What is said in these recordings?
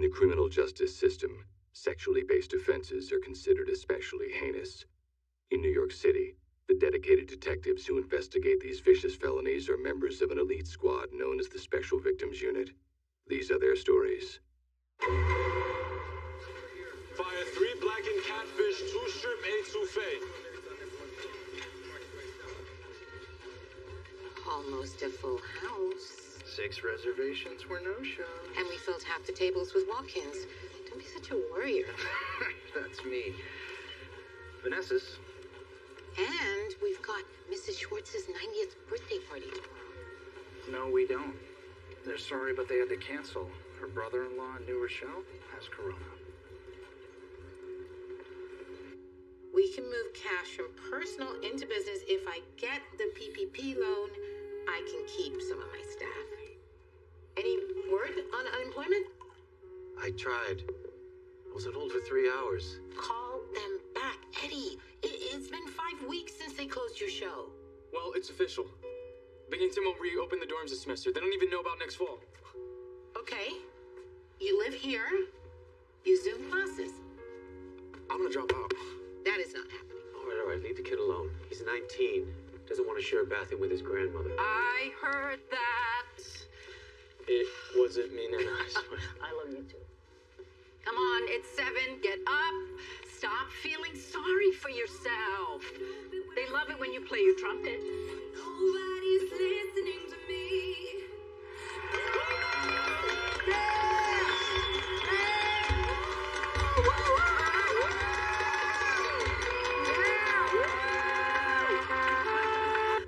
In the criminal justice system, sexually based offenses are considered especially heinous. In New York City, the dedicated detectives who investigate these vicious felonies are members of an elite squad known as the Special Victims Unit. These are their stories. Fire 3 blackened catfish, 2 shrimp, 8 souffle. Almost a full house. 6 reservations were no-shows. And we filled half the tables with walk-ins. Don't be such a worrier. That's me. Vanessa's. And we've got Mrs. Schwartz's 90th birthday party tomorrow. No, we don't. They're sorry, but they had to cancel. Her brother-in-law and new Rochelle has corona. We can move cash from personal into business. If I get the PPP loan, I can keep some of my staff. Any word on unemployment? I tried. I was on hold for 3 hours. Call them back. Eddie, it's been 5 weeks since they closed your show. Well, it's official. Binghamton won't reopen the dorms this semester. They don't even know about next fall. Okay. You live here. You Zoom classes. I'm gonna drop out. That is not happening. All right, leave the kid alone. He's 19. Doesn't want to share a bathroom with his grandmother. I heard that. It wasn't me, Nana. I swear. I love you too. Come on, it's 7. Get up. Stop feeling sorry for yourself. They love it when you play your trumpet. Nobody's listening to me.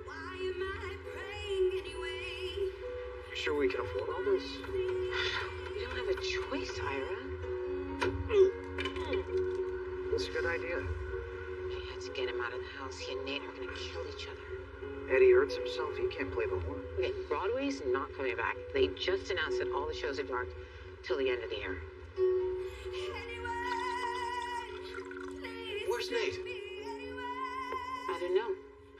Why am I praying anyway? You sure we can afford all this? You don't have a choice, Ira. That's a good idea. I had to get him out of the house. He and Nate are gonna kill each other. Eddie hurts himself. He can't play the horn. Okay, Broadway's not coming back. They just announced that all the shows are dark till the end of the year. Where's Nate? I don't know.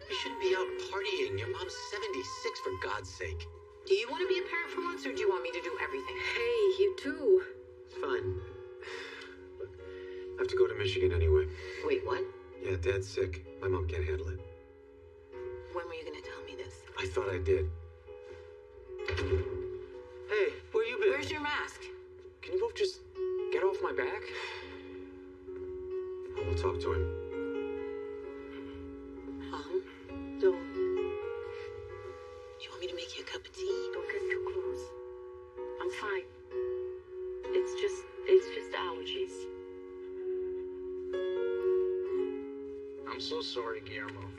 You shouldn't be out partying. Your mom's 76, for God's sake. Do you want to be a parent for once, or do you want me to do everything? Hey, you too. It's fine. Look, I have to go to Michigan anyway. Wait, what? Yeah, Dad's sick. My mom can't handle it. When were you gonna tell me this? I thought I did. Hey, where you been? Where's your mask? Can you both just get off my back? I will talk to him. Don't. Do you want me to make you a cup of tea? Don't get too close. I'm fine. It's just allergies. I'm so sorry, Guillermo.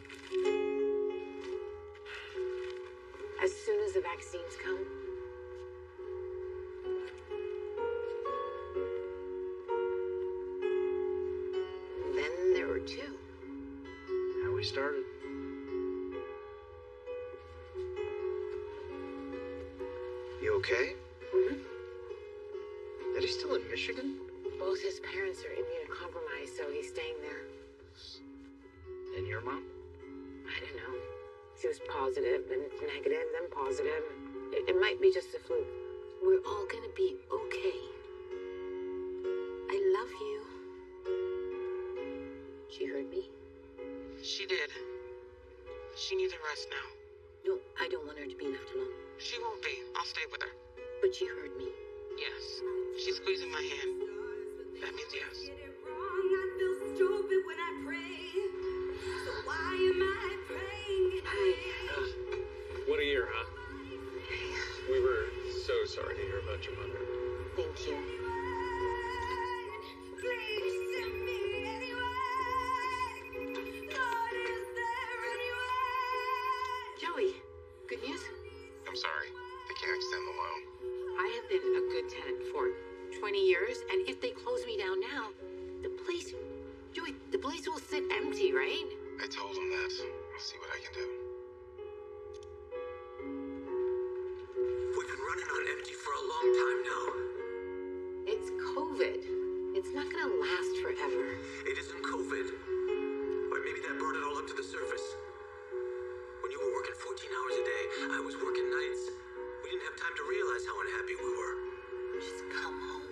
As soon as the vaccines come, then there were 2. How we started. You okay? Mm-hmm. Eddie's still in Michigan? Both his parents are immunocompromised, so he's staying there. And your mom? I don't know. She was positive, then negative, then positive. It might be just a fluke. We're all gonna be okay. I love you. She heard me? She did. She needs a rest now. No, I don't want her to be left alone. She won't be. I'll stay with her. But she heard me. Yes. She's squeezing my hand. That means yes. Get it wrong, I feel stupid when I pray. So why am I praying anyway? What a year, huh? We were so sorry to hear about your mother. Thank you. Please send me anyway. Lord, is there any way? Joey, good news? I'm sorry. They can't extend the loan. I have been a good tenant for 20 years, and if they close me down now, the place, Joey, the place will sit empty, right? I told them that. I'll see what I can do. We've been running on empty for a long time now. It's COVID. It's not gonna last forever. It isn't COVID. Or maybe that brought it all up to the surface. When you were working 14 hours a day, I was working nights. We didn't have time to realize how unhappy we were. Just come home.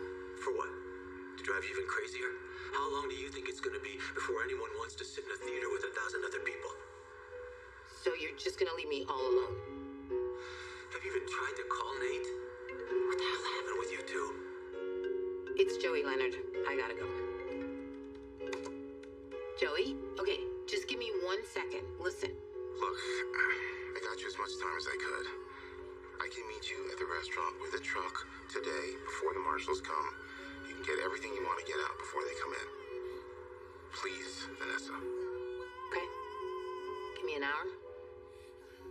drive you even crazier? How long do you think it's gonna be before anyone wants to sit in a theater with 1,000 other people? So you're just gonna leave me all alone? Have you even tried to call Nate? What the hell happened with you two? It's Joey Leonard. I gotta go. Joey? Okay, just give me 1 second. Listen. Look, I got you as much time as I could. I can meet you at the restaurant with a truck today before the marshals come. You can get everything you want to get out before they come in. Please, Vanessa. Okay. Give me an hour.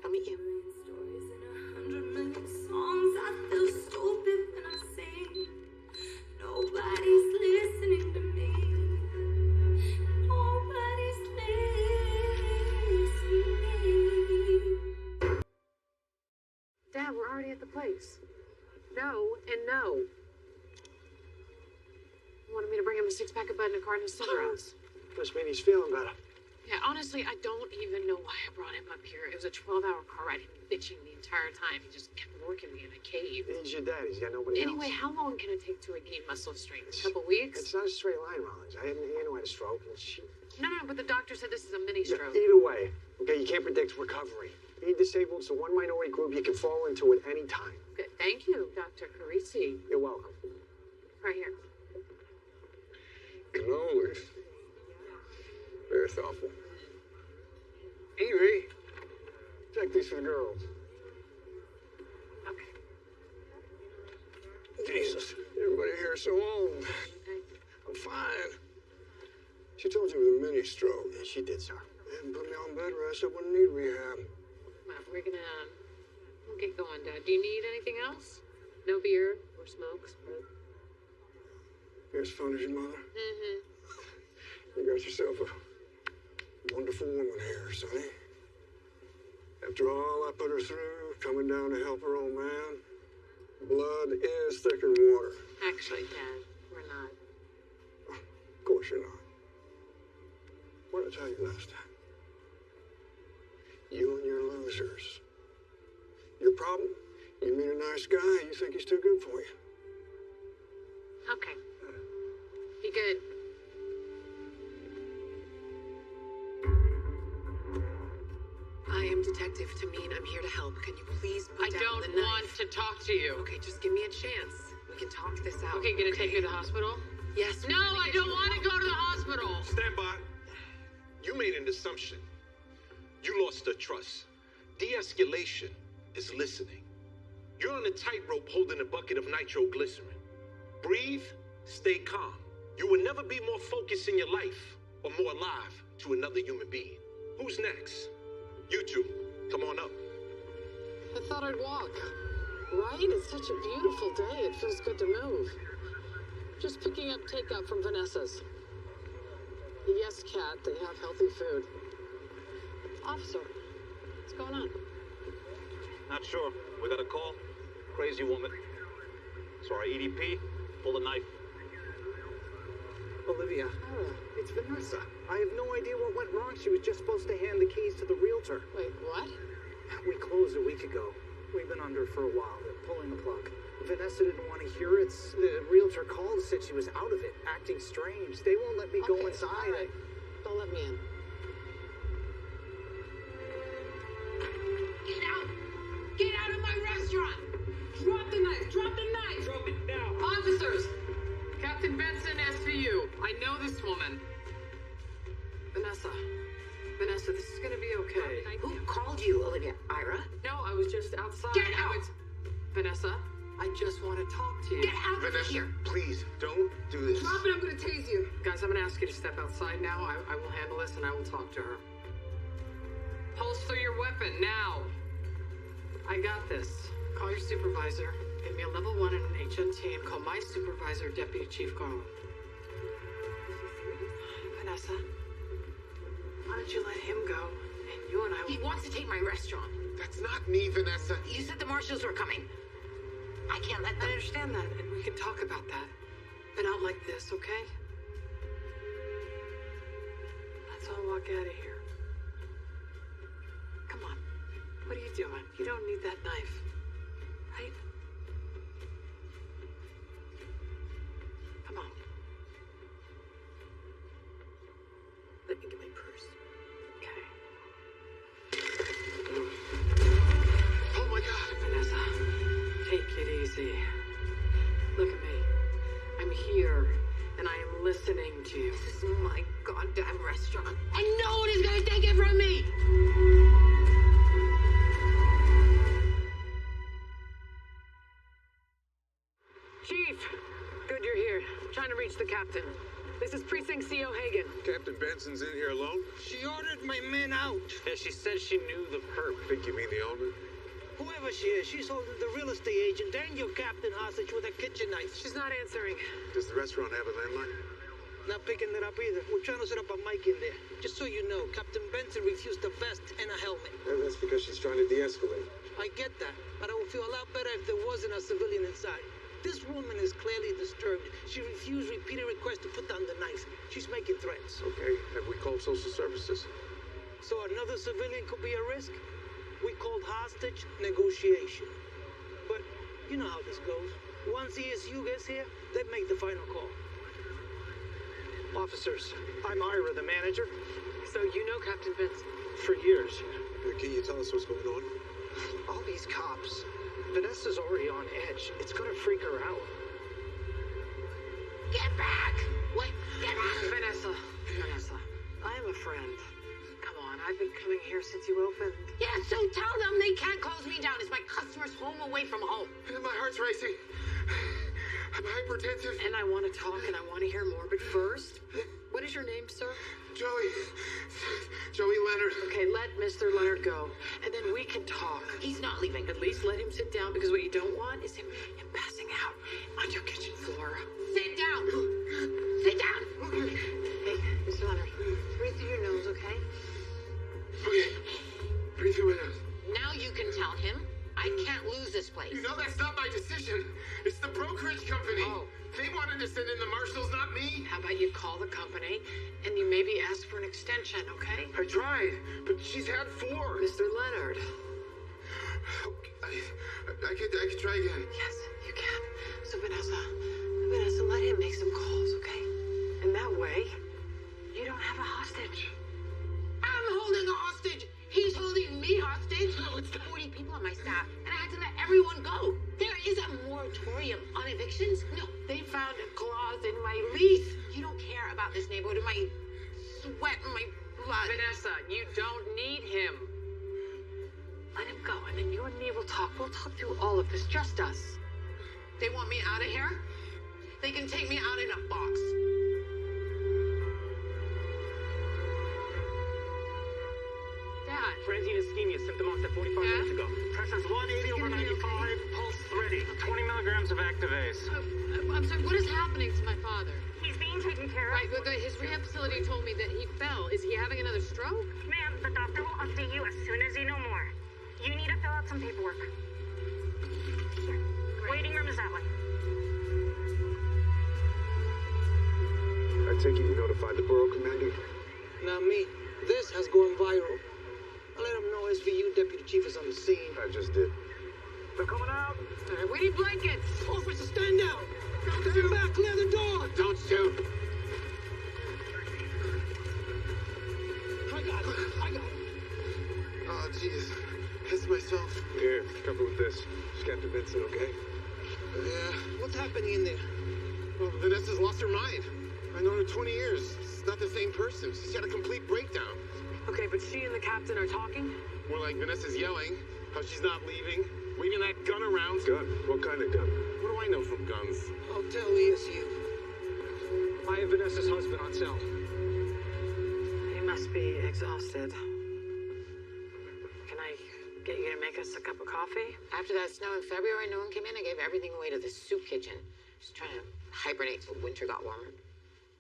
I'll meet you. Stories in 100 million songs. I feel stupid when I sing. Nobody's listening to me. Nobody's listening. Dad, we're already at the place. No and no. You wanted me to bring him a 6-pack of bud and a carton of cigarettes. Must mean he's feeling better. Yeah, honestly, I don't even know why I brought him up here. It was a 12-hour car ride, him bitching the entire time. He just kept working me in a cave. He's your dad. He's got nobody Anyway, else. how long can it take to regain muscle strength? A couple weeks? It's not a straight line, Rollins. I had an aunt who had a stroke, and she... No, but the doctor said this is a mini stroke. Either way, okay, you can't predict recovery. Being disabled is the one minority group you can fall into at any time. Good. Thank you, Dr. Carisi. You're welcome. Right here. Cannolis. Very thoughtful. Evie, check these for the girls. Okay. Jesus, everybody here is so old. I'm fine. She told you it was a mini stroke. Yeah, she did, sir. And put me on bed rest. I wouldn't need rehab. Well, we'll get going, Dad. Do you need anything else? No beer or smokes, but... You're as fun as your mother. Mm-hmm. You got yourself a wonderful woman here, Sonny. After all I put her through, coming down to help her old man, blood is thicker than water. Actually, Dad, we're not. Of course you're not. What did I tell you last time? You and your losers. Your problem? You meet a nice guy, you think he's too good for you. Okay. Be good. I am Detective Tameen. I'm here to help. Can you please put down the knife? I don't want to talk to you. Okay, just give me a chance. We can talk this out. Okay, gonna take you to the hospital? Yes. No, I don't want to go to the hospital. Stand by. You made an assumption. You lost the trust. De-escalation is listening. You're on a tightrope holding a bucket of nitroglycerin. Breathe, stay calm. You will never be more focused in your life or more alive to another human being. Who's next? You two, come on up. I thought I'd walk. Right? It's such a beautiful day. It feels good to move. Just picking up takeout from Vanessa's. Yes, Cat, they have healthy food. Officer, what's going on? Not sure. We got a call. Crazy woman. So our EDP pulled a knife. Olivia, it's Vanessa. I have no idea what went wrong. She was just supposed to hand the keys to the realtor. Wait, what? We closed a week ago. We've been under for a while. They're pulling the plug. Vanessa didn't want to hear it. The realtor called, said she was out of it, acting strange. They won't let me go inside. All right. Don't let me in. Get out! Get out of my restaurant! Drop the knife! Drop the knife! Drop it now! Officers! Captain Benson asked for you. I know this woman. Vanessa, this is gonna be okay. Who called you, Olivia? Ira? No, I was just outside. Get out! Vanessa, I just want to talk to you. Get out of here! Please, don't do this. Drop it, I'm gonna tase you. Guys, I'm gonna ask you to step outside now. I will handle this and I will talk to her. Holster your weapon, now. I got this. Call your supervisor. Give me a level 1 and an HNT and call my supervisor, Deputy Chief Garland. Vanessa, why don't you let him go? And you and I will... He wants to take my restaurant. That's not me, Vanessa. You said the marshals were coming. I can't let them... I understand that, and we can talk about that. But not like this, okay? Let's all walk out of here. Come on. What are you doing? You don't need that knife. Right? Come on. Chief! Good you're here. Trying to reach the captain. This is Precinct CO Hagen. Captain Benson's in here alone? She ordered my men out. Yeah, she said she knew the perp. Think you mean the owner? Whoever she is, she's holding the real estate agent and your captain hostage with a kitchen knife. She's not answering. Does the restaurant have a landline? Not picking it up either. We're trying to set up a mic in there. Just so you know, Captain Benson refused a vest and a helmet. That's because she's trying to de-escalate. I get that, but I would feel a lot better if there wasn't a civilian inside. This woman is clearly disturbed. She refused repeated requests to put down the knife. She's making threats. Okay, have we called social services? So another civilian could be a risk? We called hostage negotiation. But you know how this goes. Once ESU gets here, they make the final call. Officers, I'm Ira, the manager. So you know Captain Benson? For years. Can you tell us what's going on? All these cops. Vanessa's already on edge. It's gonna freak her out. Get back! What? Get back! Vanessa, I am a friend. Come on, I've been coming here since you opened. Yeah, so tell them they can't close me down. It's my customer's home away from home. My heart's racing. I'm hypertensive. And I want to talk and I want to hear more, but first, what is your name, sir? Joey Leonard. Okay, let Mr. Leonard go, and then we can talk. He's not leaving. At least let him sit down, because what you don't want is him passing out on your kitchen floor. Sit down. Sit down. Hey, Mr. Leonard, breathe through your nose, okay? Okay. Breathe through my nose. Now you can tell him I can't lose this place. You know that's not my decision. It's the brokerage company. Oh. They wanted to send in the marshals, not me. How about you call the company and you maybe ask for an extension, okay? I tried, but she's had 4. Mr. Leonard. I could try again. Yes, you can. So Vanessa, let him make some calls, okay? And that way, you don't have a hostage. I'm holding a hostage. He's holding me hostage. Oh, it's 40 people on my staff, and I had to let everyone go. There is a moratorium on evictions. No, they found a clause in my lease. You don't care about this neighborhood and my sweat and my blood. Vanessa, you don't need him. Let him go, and then you and me will talk. We'll talk through all of this, just us. They want me out of here? They can take me out in a box. Dad. Transient ischemia, symptom onset 45 minutes ago. Pressure's 180 over 95, pulse ready. 20 milligrams of Activase. I'm sorry, what is happening to my father? He's being taken care of. Right, but his rehab facility told me that he fell. Is he having another stroke? Ma'am, the doctor will update you as soon as you know more. You need to fill out some paperwork. Here. Waiting room is that way. I take it you notified the borough commander? Not me. This has gone viral. I let him know SVU deputy chief is on the scene. I just did. They're coming out. All right, we need blankets. Officer, stand down. Stand back, clear the door. Don't shoot. I got it. Oh, Jesus. Piss myself. Here, cover with this. Is Captain Benson okay? Yeah. What's happening in there? Well, Vanessa's lost her mind. I've known her 20 years. She's not the same person. She's had a complete breakdown. Okay, but she and the captain are talking? More like Vanessa's yelling, how she's not leaving, waving that gun around. Gun? What kind of gun? What do I know from guns? I'll tell ESU. I have Vanessa's husband on cell. He must be exhausted. Can I get you to make us a cup of coffee? After that snow in February, no one came in. I gave everything away to the soup kitchen. Just trying to hibernate till winter got warmer.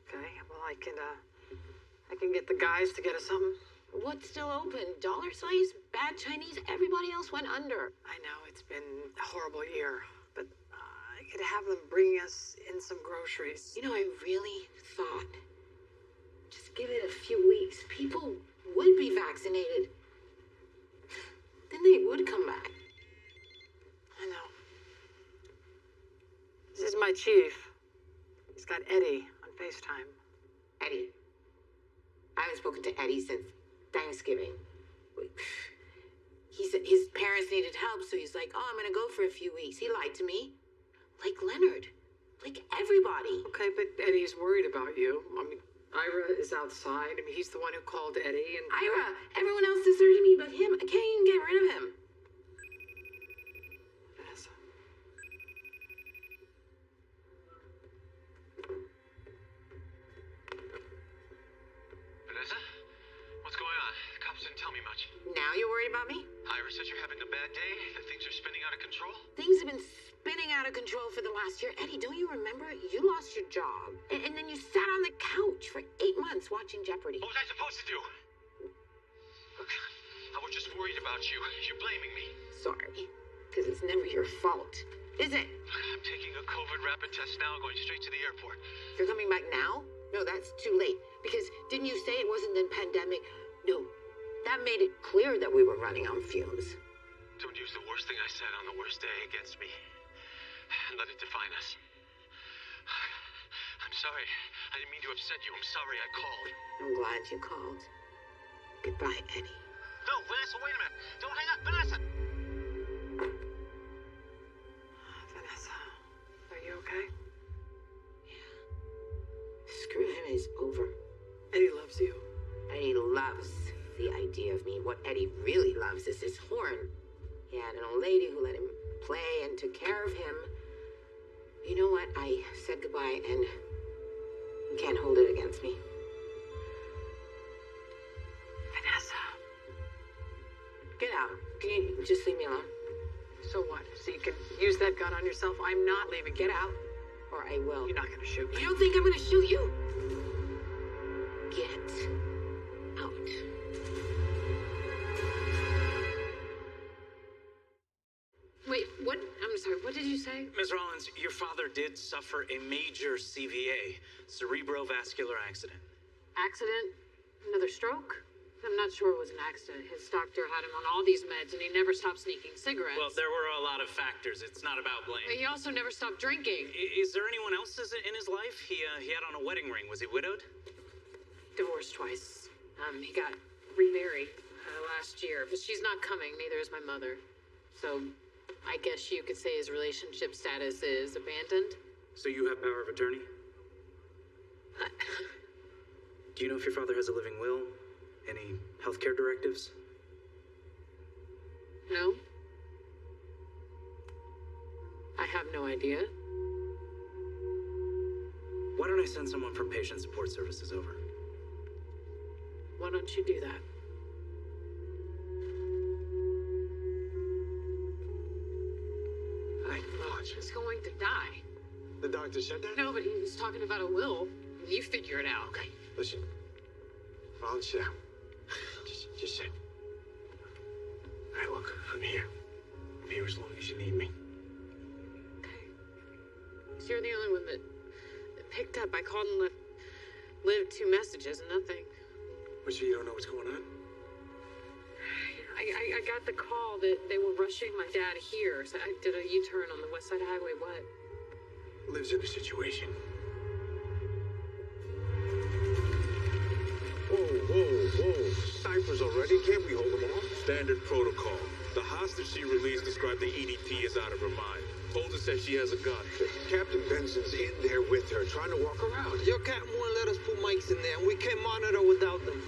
Okay, well, I can get the guys to get us something. What's still open? Dollar Slice? Bad Chinese? Everybody else went under. I know, it's been a horrible year, but I could have them bring us in some groceries. You know, I really thought, just give it a few weeks, people would be vaccinated. Then they would come back. I know. This is my chief. He's got Eddie on FaceTime. Eddie. I haven't spoken to Eddie since Thanksgiving. He said his parents needed help, so he's like, oh, I'm gonna go for a few weeks. He lied to me. Like Leonard. Like everybody. Okay, but Eddie's worried about you. I mean, Ira is outside. I mean, he's the one who called Eddie and... Ira! Everyone else deserted me but him. I can't even get rid of him. Vanessa. Things have been spinning out of control for the last year. Eddie, don't you remember? You lost your job. And then you sat on the couch for 8 months watching Jeopardy. What was I supposed to do? Look, I was just worried about you. You're blaming me. Sorry, because it's never your fault, is it? I'm taking a COVID rapid test now, going straight to the airport. You're coming back now? No, that's too late. Because didn't you say it wasn't the pandemic? No, that made it clear that we were running on fumes. Don't use the worst thing I said on the worst day against me. And let it define us. I'm sorry. I didn't mean to upset you. I'm sorry I called. I'm glad you called. Goodbye, Eddie. No, Vanessa, wait a minute. Don't hang up. Vanessa! Vanessa, are you okay? Screw him, it's over. Eddie loves you. Eddie loves the idea of me. What Eddie really loves is his horn. He had an old lady who let him play and took care of him. You know what? I said goodbye and you can't hold it against me. Vanessa. Get out. Can you just leave me alone? So what? So you can use that gun on yourself? I'm not leaving. Get out, or I will. You're not gonna shoot me. You don't think I'm gonna shoot you? Get out. Wait, what? I'm sorry, what did you say? Ms. Rollins, your father did suffer a major CVA, cerebrovascular accident. Accident? Another stroke? I'm not sure it was an accident. His doctor had him on all these meds and he never stopped sneaking cigarettes. Well, there were a lot of factors. It's not about blame. He also never stopped drinking. Is there anyone else in his life? He had on a wedding ring. Was he widowed? Divorced twice. He got remarried last year, but she's not coming. Neither is my mother. So I guess you could say his relationship status is abandoned. So you have power of attorney? Do you know if your father has a living will? Any healthcare directives? No. I have no idea. Why don't I send someone from Patient Support Services over? Why don't you do that? He's going to die. The doctor said that? No, but he was talking about a will. You figure it out. Okay, listen. Rollins, sit down. Just sit. All right, look, I'm here. I'm here as long as you need me. Okay. So you're the only one that picked up. I called and left Liv 2 messages and nothing. What, so you don't know what's going on? I got the call that they were rushing my dad here. So I did a U-turn on the West Side Highway. What? Liv's in a situation. Whoa. Snipers already? Can't we hold them off? Standard protocol. The hostage she released described the EDP as out of her mind. Told us that she has a gun. Captain Benson's in there with her, trying to walk around. Your captain won't let us put mics in there, and we can't monitor without them.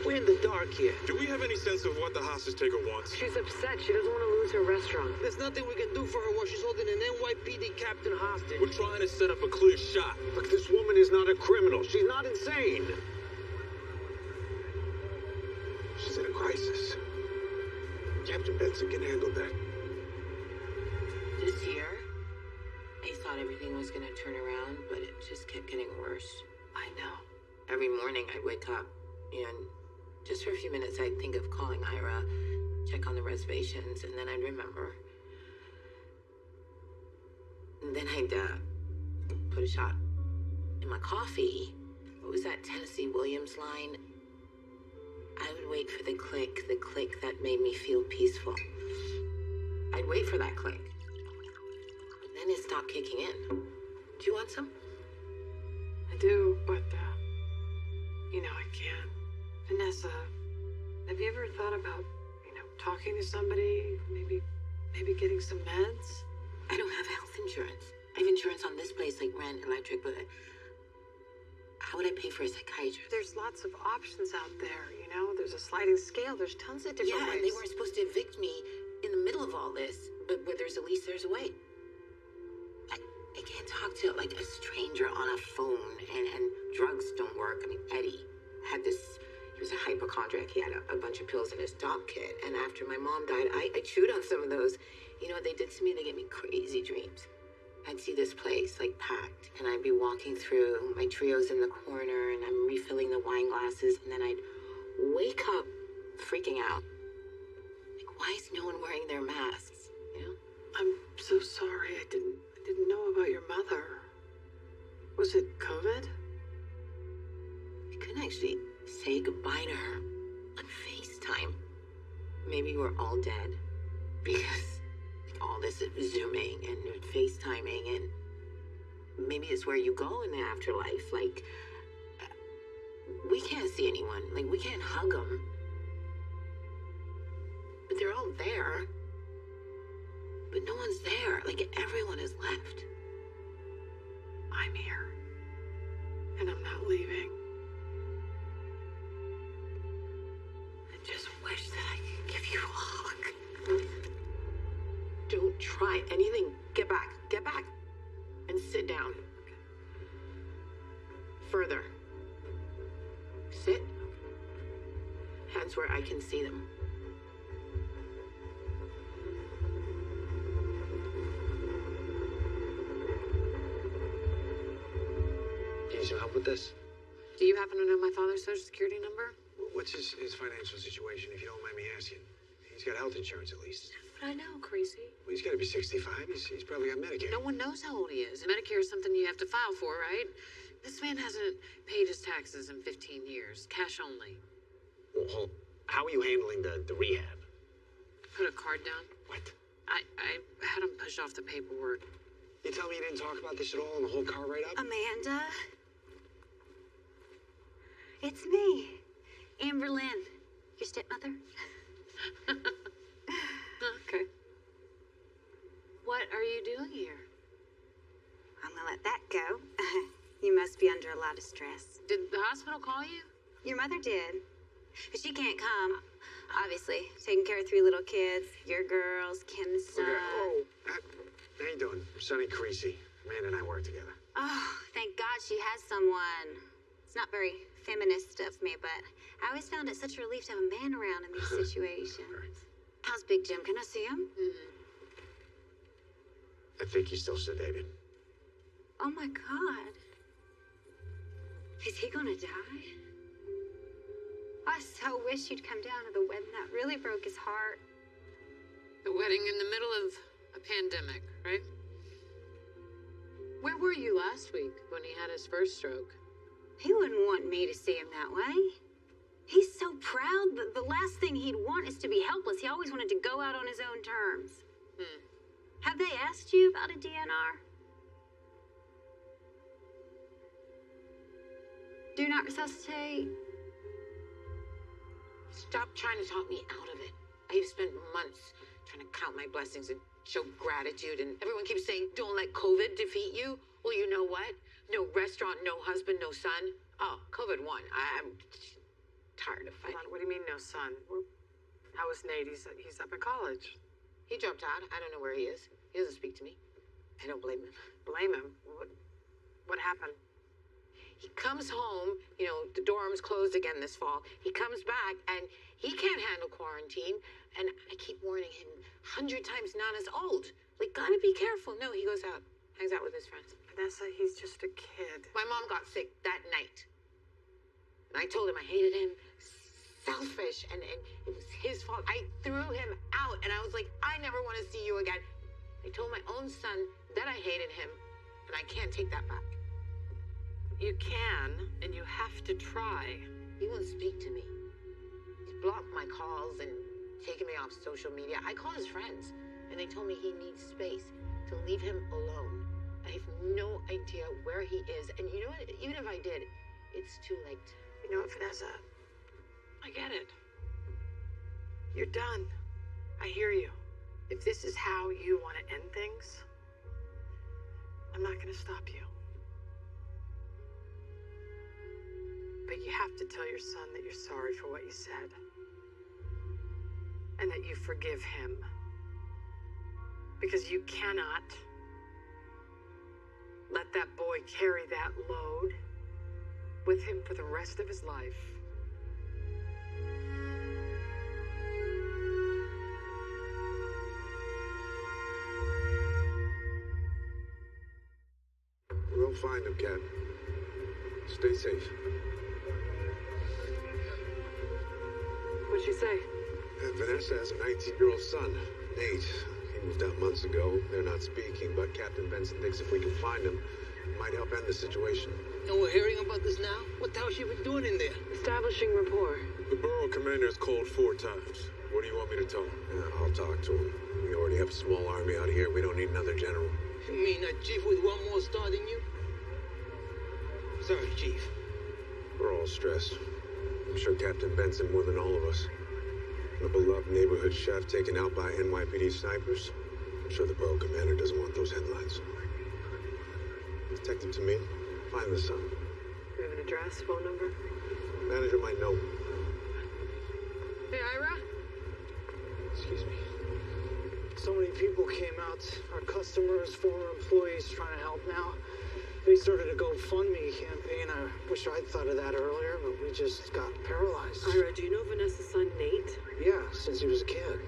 We're in the dark here. Do we have any sense of what the hostage taker wants? She's upset. She doesn't want to lose her restaurant. There's nothing we can do for her while she's holding an NYPD captain hostage. We're trying to set up a clear shot. Look, this woman is not a criminal. She's not insane. She's in a crisis. Captain Benson can handle that. This year, I thought everything was gonna turn around, but it just kept getting worse. I know. Every morning I'd wake up and just for a few minutes I'd think of calling Ira, check on the reservations, and then I'd remember. And then I'd put a shot in my coffee. What was that Tennessee Williams line? I would wait for the click that made me feel peaceful. I'd wait for that click. And then it stopped kicking in. Do you want some? I do, but, I can't. Vanessa, have you ever thought about, talking to somebody? Maybe getting some meds? I don't have health insurance. I have insurance on this place, like rent, electric, but how would I pay for a psychiatrist? There's lots of options out there, There's a sliding scale. There's tons of different ways. Yeah, and they weren't supposed to evict me in the middle of all this, but where there's a lease, there's a way. I can't talk to, like, a stranger on a phone, and drugs don't work. I mean, Eddie had this, he was a hypochondriac. He had a bunch of pills in his doc kit, and after my mom died, I chewed on some of those, You know what they did to me? They gave me crazy dreams. I'd see this place, like, packed, and I'd be walking through, my trio's in the corner, and I'm refilling the wine glasses, and then I'd wake up freaking out. Like, why is no one wearing their masks, you know? I'm so sorry. I didn't know about your mother. Was it COVID? I couldn't actually say goodbye to her on FaceTime. Maybe we're all dead because all this Zooming and FaceTiming, and maybe it's where you go in the afterlife. Like, we can't see anyone. Like, we can't hug them. But they're all there. But no one's there. Like, everyone has left. I'm here. And I'm not leaving. I just wish that I could give you a hug. Don't try anything. Get back. Get back. And sit down. Further. Sit. Hands where I can see them. Can you some help with this? Do you happen to know my father's social security number? What's his financial situation, if you don't mind me asking? He's got health insurance, at least. But I know, crazy. Well, he's got to be 65. He's probably got Medicare. No one knows how old he is. Medicare is something you have to file for, right? This man hasn't paid his taxes in 15 years. Cash only. Well, how are you handling the rehab? Put a card down. What? I had him push off the paperwork. You tell me you didn't talk about this at all in the whole car ride up? Amanda? It's me, Amber Lynn, your stepmother. Okay. What are you doing here? I'm gonna let that go. You must be under a lot of stress. Did the hospital call you? Your mother did. But she can't come. Obviously, taking care of 3 little kids, your girls, Kim's son. Okay. Oh, how you doing? I'm Sonny Carisi. Amanda and I work together. Oh, thank God she has someone. It's not very feminist of me, but I always found it such a relief to have a man around in these situations. How's Big Jim? Can I see him? Mm-hmm. I think he's still sedated. Oh my God. Is he gonna die? I so wish you'd come down to the wedding. That really broke his heart. The wedding in the middle of a pandemic, right? Where were you last week when he had his first stroke? He wouldn't want me to see him that way. He's so proud. The last thing he'd want is to be helpless. He always wanted to go out on his own terms. Have they asked you about a DNR? Do not resuscitate. Stop trying to talk me out of it. I've spent months trying to count my blessings and show gratitude, and everyone keeps saying, don't let COVID defeat you. Well, you know what? No restaurant, no husband, no son. Oh, COVID won. I'm tired of fighting. What do you mean, no son? How is Nate? He's up at college. He dropped out. I don't know where he is. He doesn't speak to me. I don't blame him. Blame him? What happened? He comes home, you know, the dorm's closed again this fall. He comes back and he can't handle quarantine. And I keep warning him 100 times Nana's old. Like, gotta be careful. No, he goes out, hangs out with his friends. Vanessa, he's just a kid. My mom got sick that night. And I told him I hated him. Selfish. And it was his fault. I threw him out and I was like, I never want to see you again. I told my own son that I hated him. And I can't take that back. You can, and you have to try. He won't speak to me. He's blocked my calls and taken me off social media. I call his friends, and they told me he needs space, to leave him alone. I have no idea where he is, and you know what? Even if I did, it's too late. You know what, Vanessa? I get it. You're done. I hear you. If this is how you want to end things, I'm not going to stop you. But you have to tell your son that you're sorry for what you said. And that you forgive him. Because you cannot let that boy carry that load with him for the rest of his life. find him, Cap. Stay safe. What'd she say? Vanessa has a 19-year-old son, Nate. He moved out months ago. They're not speaking, but Captain Benson thinks if we can find him, it might help end the situation. And we're hearing about this now? What the hell she been doing in there? Establishing rapport. The borough commander has called 4 times. What do you want me to tell him? Yeah, I'll talk to him. We already have a small army out here. We don't need another general. You mean a chief with one more star than you? Sorry, Chief. We're all stressed. I'm sure Captain Benson more than all of us. A beloved neighborhood chef taken out by NYPD snipers. I'm sure the borough commander doesn't want those headlines. Detective Tamim, find the son. You have an address, phone number? Manager might know. Hey, Ira? Excuse me. So many people came out. Our customers, former employees trying to help now. They started a GoFundMe campaign. I wish I'd thought of that earlier, but we just got paralyzed. Ira, do you know Vanessa's son, Nate? Yeah, since he was a kid.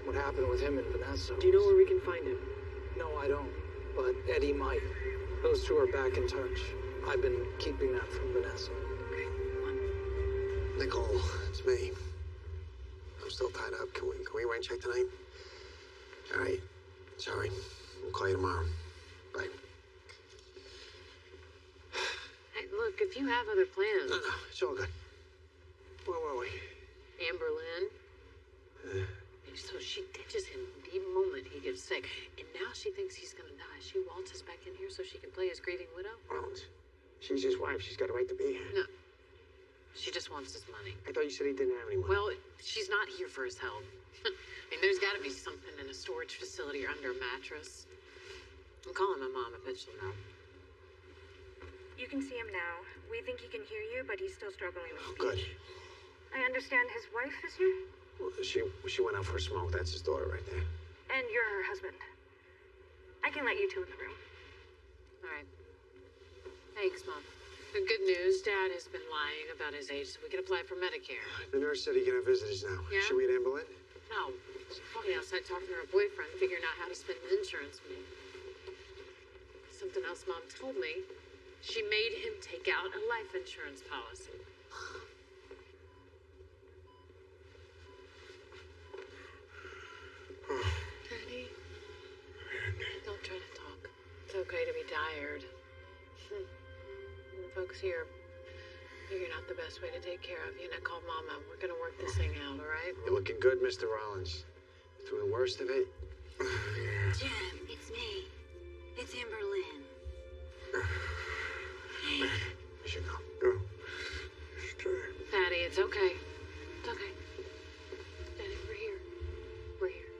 What happened with him and Vanessa? Do you know where we can find him? No, I don't. But Eddie might. Those two are back in touch. I've been keeping that from Vanessa. Okay, come on. Nicole, it's me. I'm still tied up. Can we rain check tonight? All right. Sorry. We'll call you tomorrow. Bye. Hey, look, if you have other plans... No, it's all good. Where were we? Amber Lynn. So she ditches him the moment he gets sick. And now she thinks he's gonna die. She waltzes back in here so she can play his grieving widow? Rollins. She's his wife. She's got a right to be here. No. She just wants his money. I thought you said he didn't have any money. Well, she's not here for his help. I mean, there's got to be something in a storage facility or under a mattress. I'm calling my mom. I bet she'll know. You can see him now. We think he can hear you, but he's still struggling with speech. Good. I understand his wife is here? Well, she went out for a smoke. That's his daughter right there. And you're her husband. I can let you two in the room. All right. Thanks, Mom. The good news, Dad has been lying about his age so we can apply for Medicare. The nurse said he can have visitors now. Yeah? Should we at Amber Lynn? No. She's probably outside talking to her boyfriend, figuring out how to spend insurance money. Something else Mom told me. She made him take out a life insurance policy. Daddy, don't try to talk. It's okay to be tired. The folks here figuring out the best way to take care of you. Now call Mama. We're gonna work this thing out, all right? You're looking good, Mr. Rollins. Through the worst of it? Jim, it's me. It's Amber Lynn. We should go. Go. Patty, it's okay. It's okay. Daddy, we're here. We're here.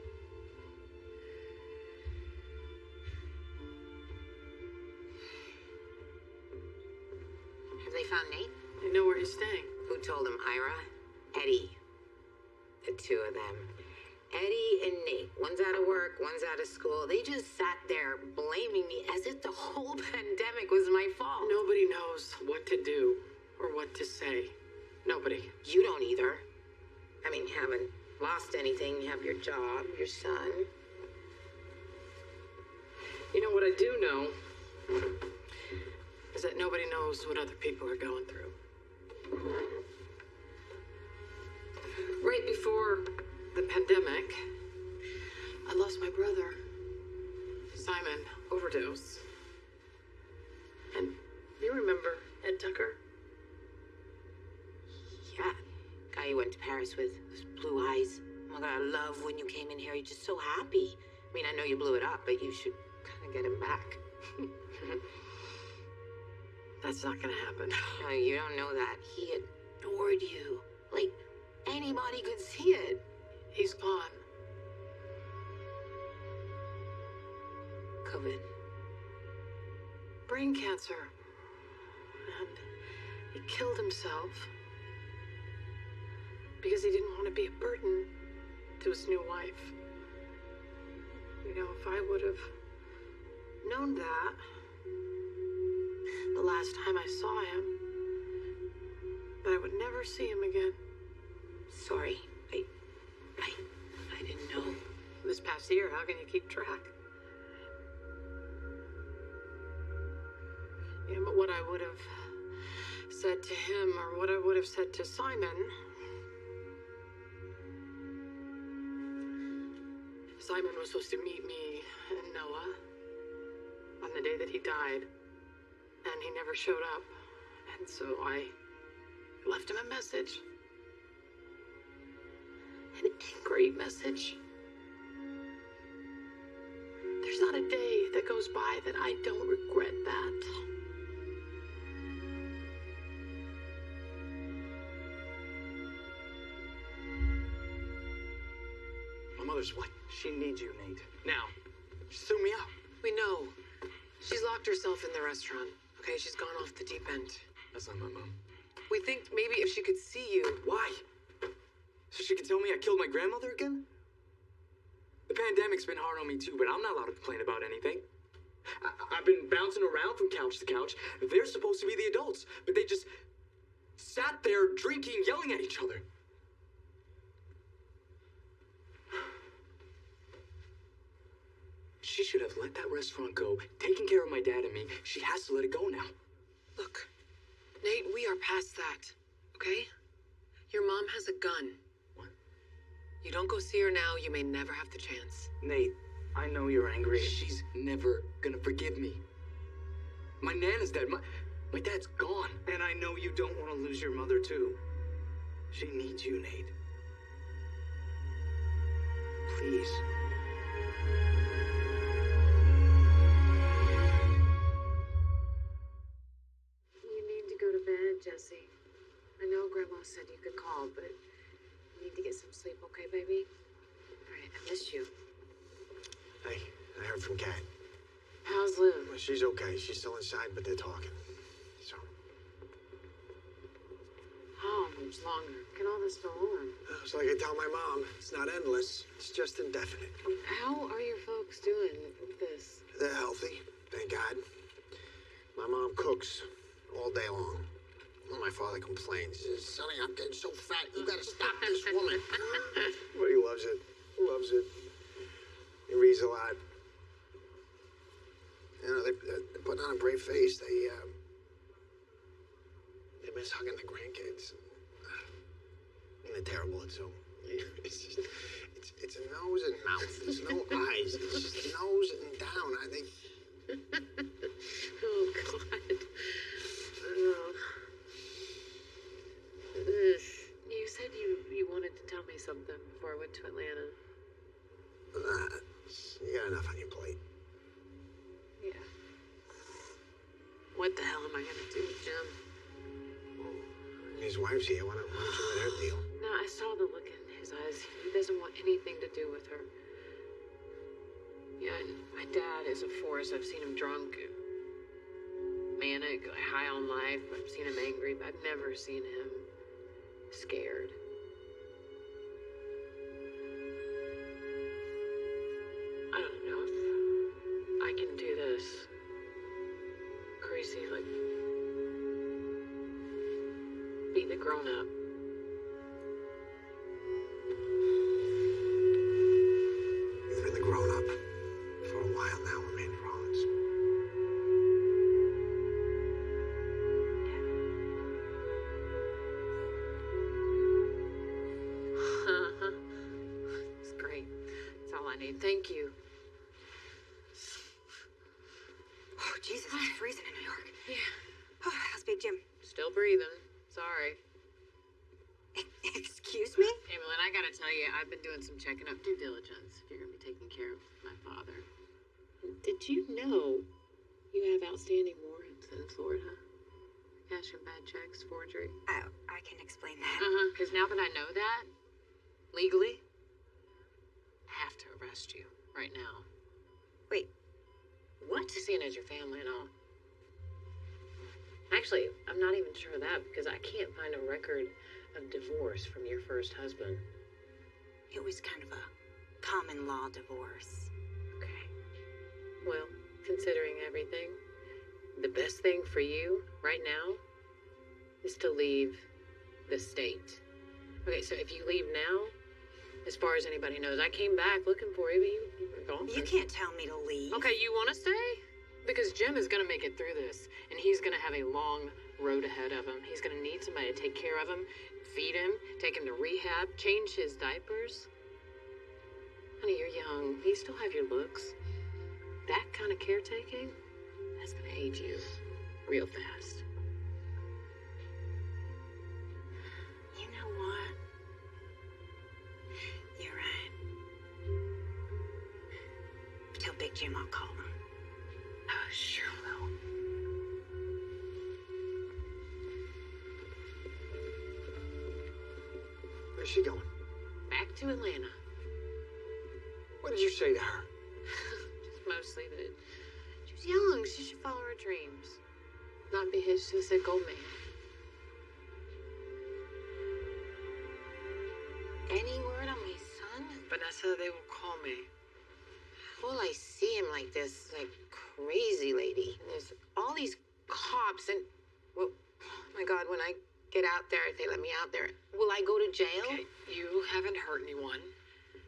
Have they found Nate? They know where he's staying. Who told him, Ira? Eddie. The two of them. Eddie and Nate. One's out of work, one's out of school. They just sat there blaming me as if the whole pandemic was my fault. Nobody knows what to do or what to say. Nobody. You don't either. I mean, you haven't lost anything. You have your job, your son. You know what I do know is that nobody knows what other people are going through. Right before the pandemic, I lost my brother, Simon, overdose. And you remember Ed Tucker? Yeah. Guy you went to Paris with blue eyes. Oh my God, I love when you came in here. You're just so happy. I mean, I know you blew it up, but you should kind of get him back. That's not gonna happen. No, you don't know that. He adored you. Like, anybody could see it. He's gone. COVID. Brain cancer. And he killed himself because he didn't want to be a burden to his new wife. You know, if I would have known that the last time I saw him, that I would never see him again. Sorry. I didn't know. This past year, how can you keep track? Yeah, but what I would have said to him, or what I would have said to Simon... Simon was supposed to meet me and Noah on the day that he died, and he never showed up. And so I left him a message. An angry message. There's not a day that goes by that I don't regret that. My mother's what? She needs you, Nate. Now. She threw me out. We know. She's locked herself in the restaurant. Okay, she's gone off the deep end. That's not my mom. We think maybe if she could see you... Why? So she can tell me I killed my grandmother again? The pandemic's been hard on me too, but I'm not allowed to complain about anything. I've been bouncing around from couch to couch. They're supposed to be the adults, but they just sat there drinking, yelling at each other. She should have let that restaurant go, taken care of my dad and me. She has to let it go now. Look, Nate, we are past that, okay? Your mom has a gun. What? You don't go see her now, you may never have the chance. Nate, I know you're angry. She's never gonna forgive me. My Nana's dead. My dad's gone. And I know you don't want to lose your mother, too. She needs you, Nate. Please. You need to go to bed, Jesse. I know Grandma said you could call, but you need to get some sleep, okay, baby? All right, I miss you. Hey, I heard from Kat. How's Liv? Well, she's okay. She's still inside, but they're talking. So. How much longer can all this go on? It's like I tell my mom. It's not endless. It's just indefinite. How are your folks doing with this? They're healthy, thank God. My mom cooks all day long. Well, my father complains. He says, Sonny, I'm getting so fat. You gotta stop this woman. But he loves it. He loves it. He reads a lot. You know, they're putting on a brave face. They miss hugging the grandkids. And they're terrible at Zoom. It's just, it's a nose and mouth. There's no eyes. It's just nose and down. I think. Oh, God. Oh. You said you wanted to tell me something before I went to Atlanta. You got enough on your plate. Yeah. What the hell am I gonna do with Jim? His wife's here. Why don't you let her deal? No, I saw the look in his eyes. He doesn't want anything to do with her. Yeah, and my dad is a force. I've seen him drunk, manic, high on life. I've seen him angry, but I've never seen him scared. I don't know if I can do this. Crazy, like, be the grown-up. You've been the grown-up for a while now, Amanda Rollins. It's great. That's all I need. Thank you. Oh, Jesus, it's freezing in New York. Yeah. Oh, how's Big Jim? Still breathing. Sorry. Excuse me? Evelyn, I gotta tell you, I've been doing some checking up due diligence if you're gonna be taking care of my father. Did you know you have outstanding warrants in Florida? Cashing bad checks, forgery. Oh, I can explain that. Because now that I know that, legally, I have to arrest you right now. Wait. What? Seeing as your family and all. Actually, I'm not even sure of that because I can't find a record of divorce from your first husband. It was kind of a common law divorce. Okay. Well, considering everything, the best thing for you right now is to leave the state. Okay, so if you leave now, as far as anybody knows, I came back looking for you, but you were gone. You can't tell me to leave. Okay, you want to stay? Because Jim is gonna make it through this, and he's gonna have a long road ahead of him. He's gonna need somebody to take care of him, feed him, take him to rehab, change his diapers. Honey, you're young. You still have your looks. That kind of caretaking, that's gonna age you real fast. You know what? You're right. Tell Big Jim I'll call him. Oh, sure will. Where's she going? Back to Atlanta. What did you say to her? Just mostly that she was young. She should follow her dreams. Not be hitched to a sick old man. Any word on my son? Vanessa, they will call me. Well, I see him like this, like, crazy lady. And there's all these cops and, well, oh my God, when I get out there, if they let me out there, will I go to jail? Okay, you haven't hurt anyone,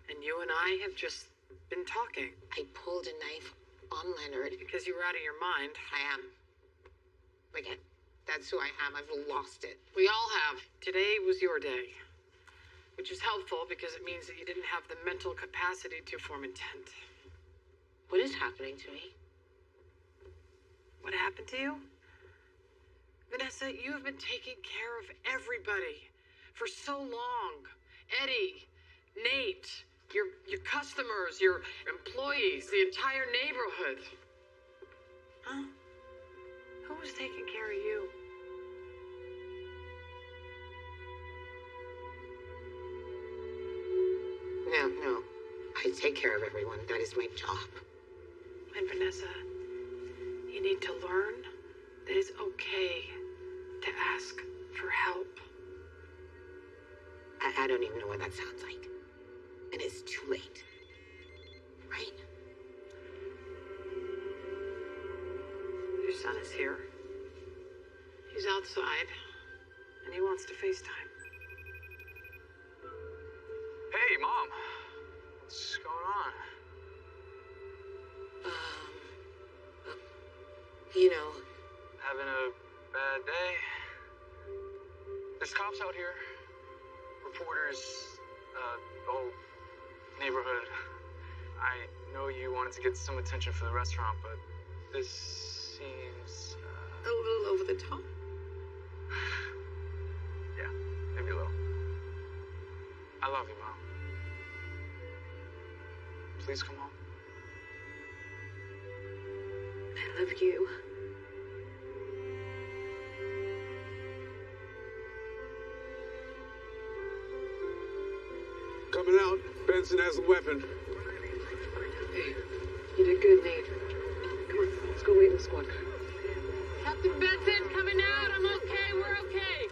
and you and I have just been talking. I pulled a knife on Leonard. Because you were out of your mind. I am. Again, that's who I am. I've lost it. We all have. Today was your day. Which is helpful because it means that you didn't have the mental capacity to form intent. What is happening to me? What happened to you? Vanessa, you have been taking care of everybody for so long. Eddie, Nate, your customers, your employees, the entire neighborhood. Huh? Who was taking care of you? No. I take care of everyone. That is my job. And Vanessa, you need to learn that it's okay to ask for help. I don't even know what that sounds like. And it's too late. Right? Your son is here. He's outside, and he wants to FaceTime. Hey, Mom. What's going on? You know. Having a bad day? There's cops out here. Reporters, the whole neighborhood. I know you wanted to get some attention for the restaurant, but this seems... a little over the top? Yeah, maybe a little. I love you, Mom. Please come home. I love you. Coming out. Benson has a weapon. Hey, you did good, Nate. Come on, let's go wait in the squad car. Captain Benson, coming out. I'm okay. We're okay.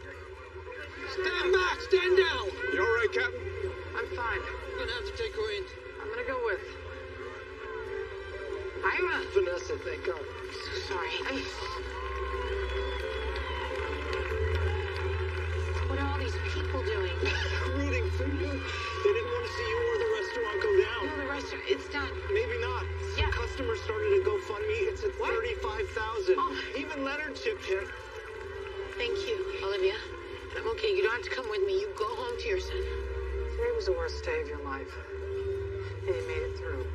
Stand back! Stand down! You all right, Captain? I'm fine. I'm gonna have to take her in. I'm gonna go with. Ira! Vanessa, thank God. Sorry. What are all these people doing? Rooting for you. They didn't want to see you or the restaurant go down. No, the restaurant, it's done. Maybe not. Yeah. Customers started a GoFundMe. It's at 35,000. Oh. Even Leonard chipped in. Thank you, Olivia. I'm okay. You don't have to come with me. You go home to your son. Today was the worst day of your life. And you made it through.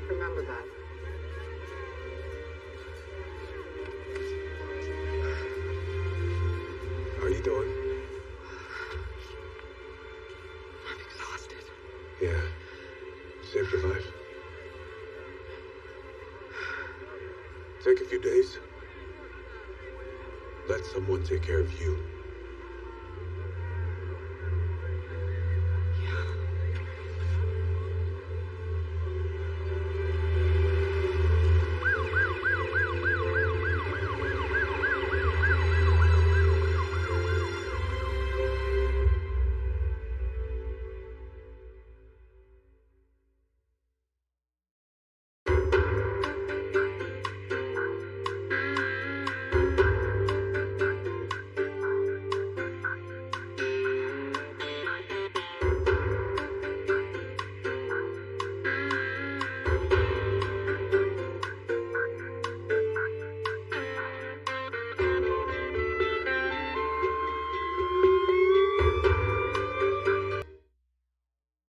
Remember that. How are you doing? I'm exhausted. Yeah. Saved your life. Take a few days. Let someone take care of you.